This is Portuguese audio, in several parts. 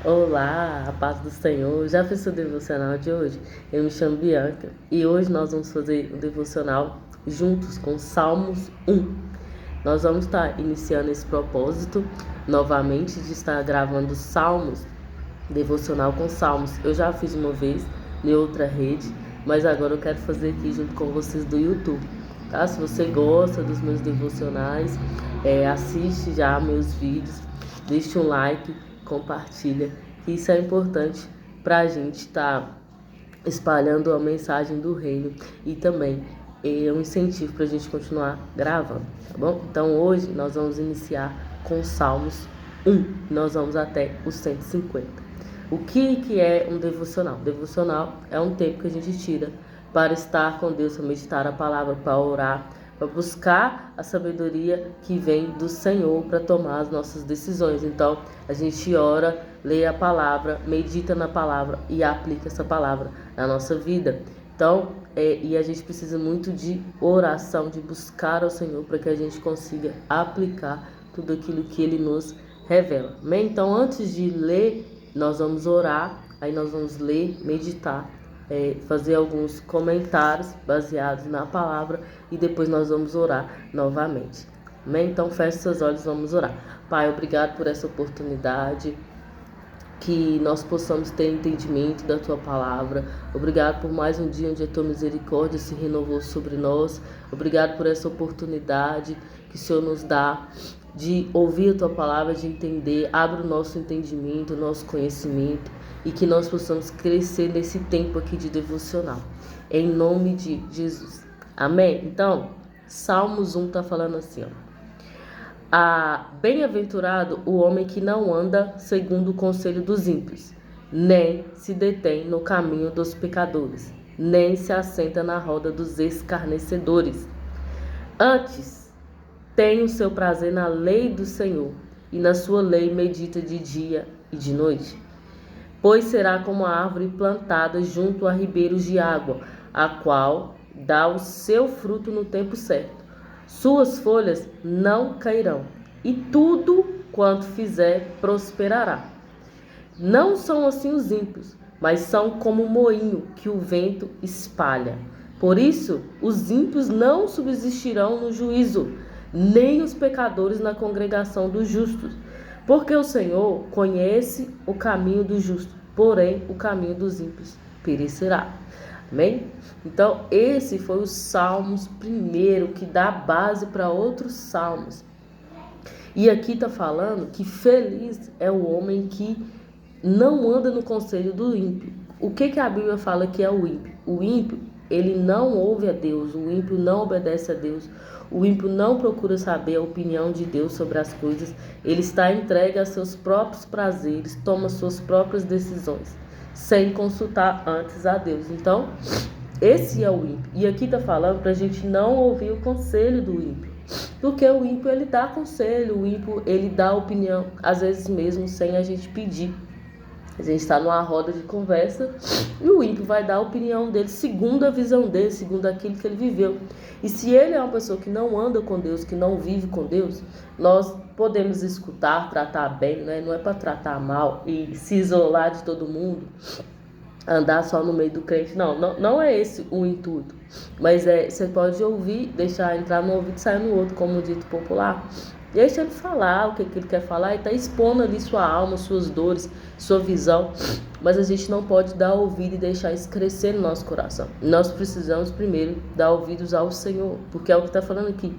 Olá, a paz do Senhor. Já fiz o devocional de hoje? Eu me chamo Bianca e hoje nós vamos fazer o devocional juntos com Salmos 1. Nós vamos estar iniciando esse propósito novamente de estar gravando Salmos, devocional com Salmos. Eu já fiz uma vez em outra rede, mas agora eu quero fazer aqui junto com vocês do YouTube. Tá? Se você gosta dos meus devocionais, assiste já meus vídeos, deixe um like, compartilha, que isso é importante para a gente estar espalhando a mensagem do reino e também é um incentivo para a gente continuar gravando, tá bom? Então hoje nós vamos iniciar com Salmos 1, nós vamos até os 150. O que é um devocional? Devocional é um tempo que a gente tira para estar com Deus, para meditar a palavra, para orar, para buscar a sabedoria que vem do Senhor para tomar as nossas decisões. Então, a gente ora, lê a palavra, medita na palavra e aplica essa palavra na nossa vida. Então, e a gente precisa muito de oração, de buscar ao Senhor para que a gente consiga aplicar tudo aquilo que Ele nos revela. Amém? Então, antes de ler, nós vamos orar, aí nós vamos ler, meditar, fazer alguns comentários baseados na palavra e depois nós vamos orar novamente. Amém? Então feche seus olhos, vamos orar. Pai, obrigado por essa oportunidade, que nós possamos ter entendimento da Tua palavra. Obrigado por mais um dia onde a Tua misericórdia se renovou sobre nós. Obrigado por essa oportunidade que o Senhor nos dá de ouvir a Tua palavra, de entender. Abre o nosso entendimento, o nosso conhecimento e que nós possamos crescer nesse tempo aqui de devocional. Em nome de Jesus. Amém? Então, Salmos 1 está falando assim, ó. Bem-aventurado o homem que não anda segundo o conselho dos ímpios, nem se detém no caminho dos pecadores, nem se assenta na roda dos escarnecedores. Antes, tem o seu prazer na lei do Senhor, e na sua lei medita de dia e de noite. Pois será como a árvore plantada junto a ribeiros de água, a qual dá o seu fruto no tempo certo. Suas folhas não cairão, e tudo quanto fizer prosperará. Não são assim os ímpios, mas são como o moinho que o vento espalha. Por isso, os ímpios não subsistirão no juízo, nem os pecadores na congregação dos justos. Porque o Senhor conhece o caminho do justo, porém o caminho dos ímpios perecerá. Amém? Então, esse foi o Salmos primeiro, que dá base para outros salmos. E aqui está falando que feliz é o homem que não anda no conselho do ímpio. O que a Bíblia fala que é o ímpio? O ímpio, ele não ouve a Deus, o ímpio não obedece a Deus, o ímpio não procura saber a opinião de Deus sobre as coisas, ele está entregue a seus próprios prazeres, toma suas próprias decisões, sem consultar antes a Deus. Então, esse é o ímpio. E aqui está falando para a gente não ouvir o conselho do ímpio. Porque o ímpio, ele dá conselho, o ímpio, ele dá opinião, às vezes mesmo sem a gente pedir. A gente está numa roda de conversa e o ímpio vai dar a opinião dele segundo a visão dele, segundo aquilo que ele viveu. E se ele é uma pessoa que não anda com Deus, que não vive com Deus, nós podemos escutar, tratar bem, né? Não é para tratar mal e se isolar de todo mundo, andar só no meio do crente. Não é esse o intuito. Mas você pode ouvir, deixar entrar no ouvido e sair no outro, como dito popular. Deixa ele falar o que ele quer falar e está expondo ali sua alma, suas dores, sua visão. Mas a gente não pode dar ouvido e deixar isso crescer no nosso coração. Nós precisamos primeiro dar ouvidos ao Senhor, porque é o que está falando aqui.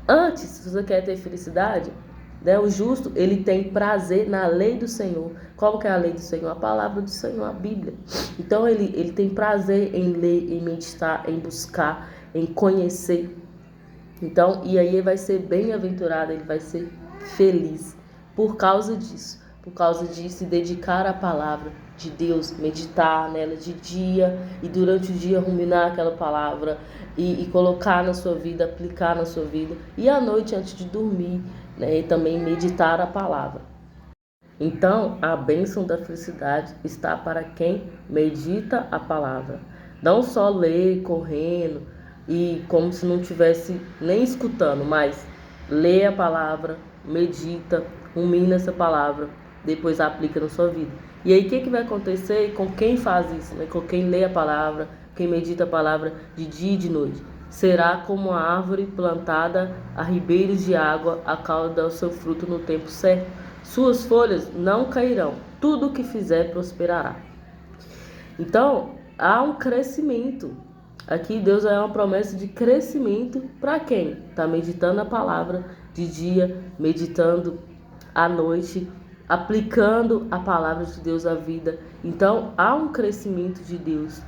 Antes, se você quer ter felicidade, né, o justo, ele tem prazer na lei do Senhor. Qual que é a lei do Senhor? A palavra do Senhor, a Bíblia. Então ele tem prazer em ler, em meditar, em buscar, em conhecer. Então, e aí ele vai ser bem-aventurado, ele vai ser feliz por causa disso, se dedicar à palavra de Deus, meditar nela de dia e durante o dia ruminar aquela palavra e colocar na sua vida, aplicar na sua vida, e à noite antes de dormir, né, e também meditar a palavra. Então, a bênção da felicidade está para quem medita a palavra, não só lê correndo e como se não estivesse nem escutando, mas lê a palavra, medita, rumina essa palavra, depois aplica na sua vida. E aí o que vai acontecer com quem faz isso, né? Com quem lê a palavra, quem medita a palavra de dia e de noite? Será como uma árvore plantada a ribeiros de água, a qual dá o seu fruto no tempo certo. Suas folhas não cairão, tudo o que fizer prosperará. Então, há um crescimento. Aqui Deus é uma promessa de crescimento para quem está meditando a palavra de dia, meditando à noite, aplicando a palavra de Deus à vida. Então, há um crescimento de Deus,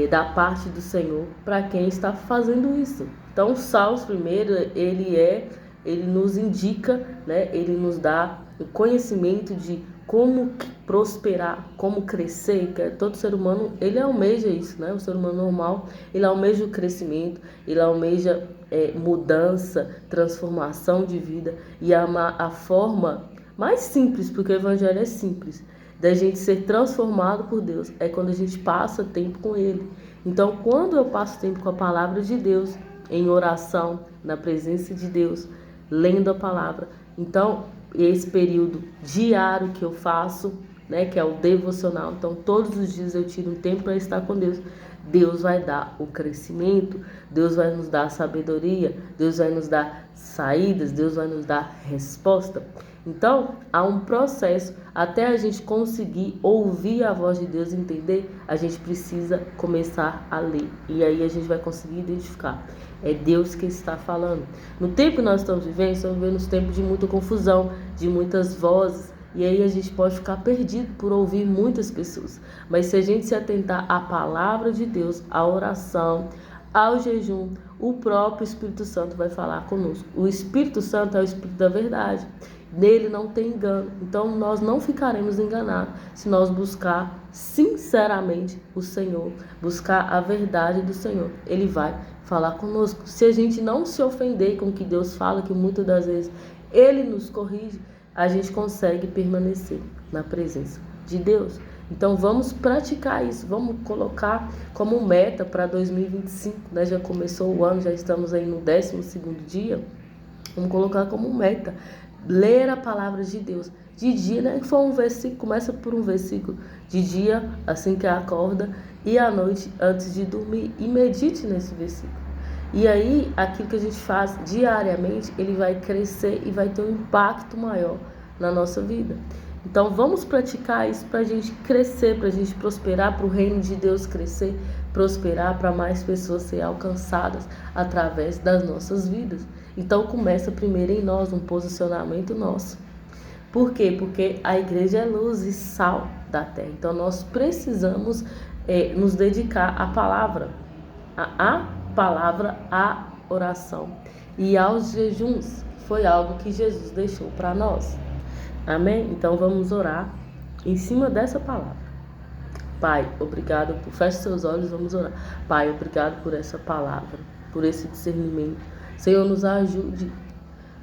da parte do Senhor, para quem está fazendo isso. Então, o Salmos primeiro, ele nos indica, né? Ele nos dá o conhecimento de como prosperar, como crescer, que todo ser humano, ele almeja isso, né? O ser humano normal, ele almeja o crescimento, ele almeja mudança, transformação de vida, e a forma mais simples, porque o evangelho é simples, da gente ser transformado por Deus, é quando a gente passa tempo com Ele. Então, quando eu passo tempo com a palavra de Deus, em oração, na presença de Deus, lendo a palavra, então, esse período diário que eu faço, né, que é o devocional, então todos os dias eu tiro um tempo para estar com Deus. Deus vai dar o crescimento, Deus vai nos dar sabedoria, Deus vai nos dar saídas, Deus vai nos dar resposta. Então, há um processo até a gente conseguir ouvir a voz de Deus e entender, a gente precisa começar a ler. E aí a gente vai conseguir identificar. É Deus que está falando. No tempo que nós estamos vivendo tempos de muita confusão, de muitas vozes. E aí a gente pode ficar perdido por ouvir muitas pessoas. Mas se a gente se atentar à palavra de Deus, à oração, ao jejum, o próprio Espírito Santo vai falar conosco. O Espírito Santo é o Espírito da verdade. Nele não tem engano. Então nós não ficaremos enganados se nós buscar sinceramente o Senhor, buscar a verdade do Senhor. Ele vai falar conosco. Se a gente não se ofender com o que Deus fala, que muitas das vezes Ele nos corrige, a gente consegue permanecer na presença de Deus. Então vamos praticar isso, vamos colocar como meta para 2025, né? Já começou o ano, já estamos aí no 12º dia, vamos colocar como meta ler a palavra de Deus de dia, né? Que for um versículo, começa por um versículo de dia, assim que acorda, e à noite, antes de dormir, e medite nesse versículo. E aí, aquilo que a gente faz diariamente, ele vai crescer e vai ter um impacto maior na nossa vida. Então, vamos praticar isso para a gente crescer, para a gente prosperar, para o reino de Deus crescer, prosperar, para mais pessoas serem alcançadas através das nossas vidas. Então, começa primeiro em nós, um posicionamento nosso. Por quê? Porque a igreja é luz e sal da terra. Então, nós precisamos nos dedicar à palavra, à oração e aos jejuns. Foi algo que Jesus deixou para nós. Amém? Então vamos orar em cima dessa palavra. Pai, obrigado. Feche seus olhos, vamos orar. Pai, obrigado por essa palavra, por esse discernimento. Senhor, nos ajude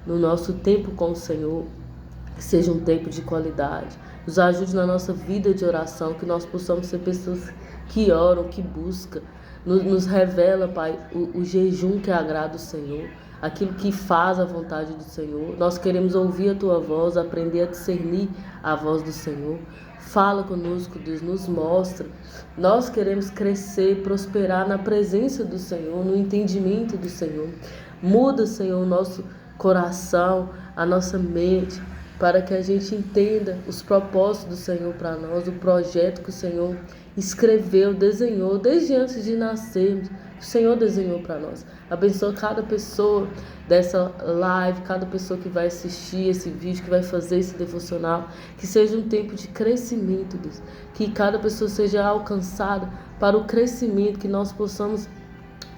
no nosso tempo com o Senhor, que seja um tempo de qualidade. Nos ajude na nossa vida de oração, que nós possamos ser pessoas que oram, que buscam. Nos revela, Pai, o jejum que agrada o Senhor, aquilo que faz a vontade do Senhor. Nós queremos ouvir a Tua voz, aprender a discernir a voz do Senhor. Fala conosco, Deus, nos mostra. Nós queremos crescer, prosperar na presença do Senhor, no entendimento do Senhor. Muda, Senhor, o nosso coração, a nossa mente, para que a gente entenda os propósitos do Senhor para nós, o projeto que o Senhor escreveu, desenhou, desde antes de nascermos. O Senhor desenhou para nós. Abençoa cada pessoa dessa live, cada pessoa que vai assistir esse vídeo, que vai fazer esse devocional. Que seja um tempo de crescimento, Deus. Que cada pessoa seja alcançada para o crescimento, que nós possamos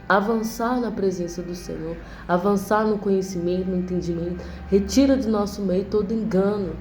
avançar na presença do Senhor, avançar no conhecimento, no entendimento. Retira de nosso meio todo engano,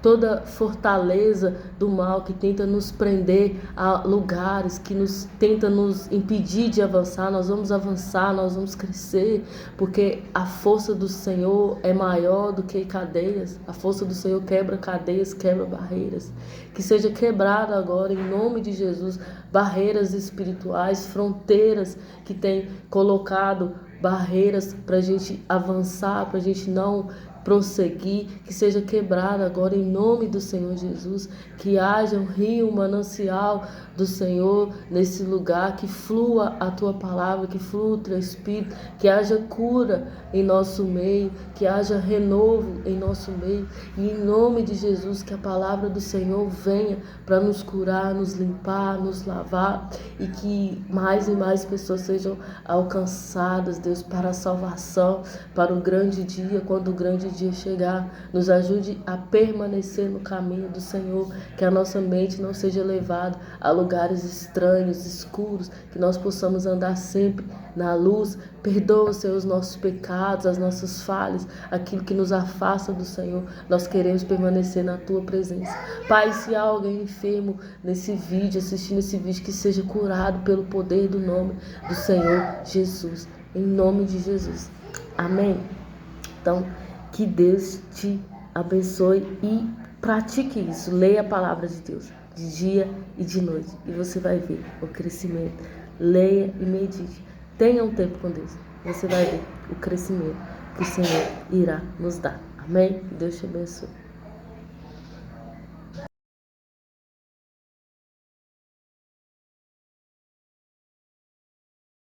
toda fortaleza do mal que tenta nos prender a lugares, que tenta nos impedir de avançar. Nós vamos avançar, nós vamos crescer, porque a força do Senhor é maior do que cadeias. A força do Senhor quebra cadeias, quebra barreiras. Que seja quebrada agora, em nome de Jesus, barreiras espirituais, fronteiras que tem colocado barreiras para a gente avançar, para a gente não prosseguir, que seja quebrada agora em nome do Senhor Jesus, que haja um rio, um manancial do Senhor nesse lugar, que flua a tua palavra, que flua o teu Espírito, que haja cura em nosso meio, que haja renovo em nosso meio, e em nome de Jesus que a palavra do Senhor venha para nos curar, nos limpar, nos lavar, e que mais e mais pessoas sejam alcançadas, Deus, para a salvação, para o grande dia, quando o grande dia chegar. Nos ajude a permanecer no caminho do Senhor, que a nossa mente não seja levada a lugares estranhos, escuros, que nós possamos andar sempre na luz. Perdoa, Senhor, os nossos pecados, as nossas falhas, aquilo que nos afasta do Senhor. Nós queremos permanecer na Tua presença. Pai, se há alguém enfermo nesse vídeo, assistindo esse vídeo, que seja curado pelo poder do nome do Senhor Jesus. Em nome de Jesus. Amém? Então, que Deus te abençoe e pratique isso. Leia a palavra de Deus de dia e de noite, e você vai ver o crescimento. Leia e medite. Tenha um tempo com Deus. Você vai ver o crescimento que o Senhor irá nos dar. Amém? Deus te abençoe.